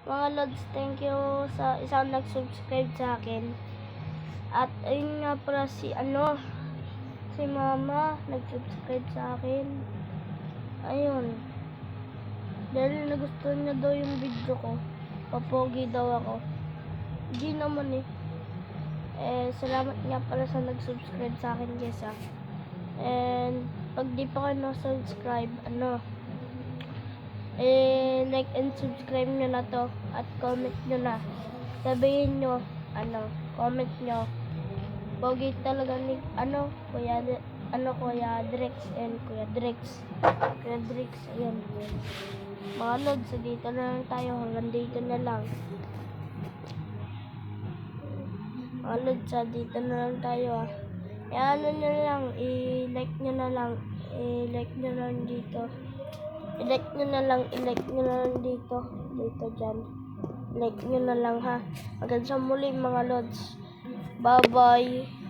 Mga lods, thank you sa isang nag-subscribe sa akin. At ayun nga pala si mama nag-subscribe sa akin. Ayun. Dahil nagustuhan niya daw yung video ko. Papogi daw ako. Hindi naman eh. Salamat nga pala sa nag-subscribe sa akin guys ah. And pag di pa kayo na-subscribe, like and subscribe nyo na to at comment nyo na. Sabihin nyo, comment nyo. Pogi talaga ni, Kuya Drex and Kuya Drex. Kuya Drex, ayan. Mga lods, dito na lang tayo. Hanggang dito na lang. Mga lods, dito na lang tayo ah. I-like nyo na lang. I-like nyo na lang dito. I-like nyo na lang dito. Dito dyan. Like nyo na lang ha. Hanggang sa muli mga lods. Bye bye.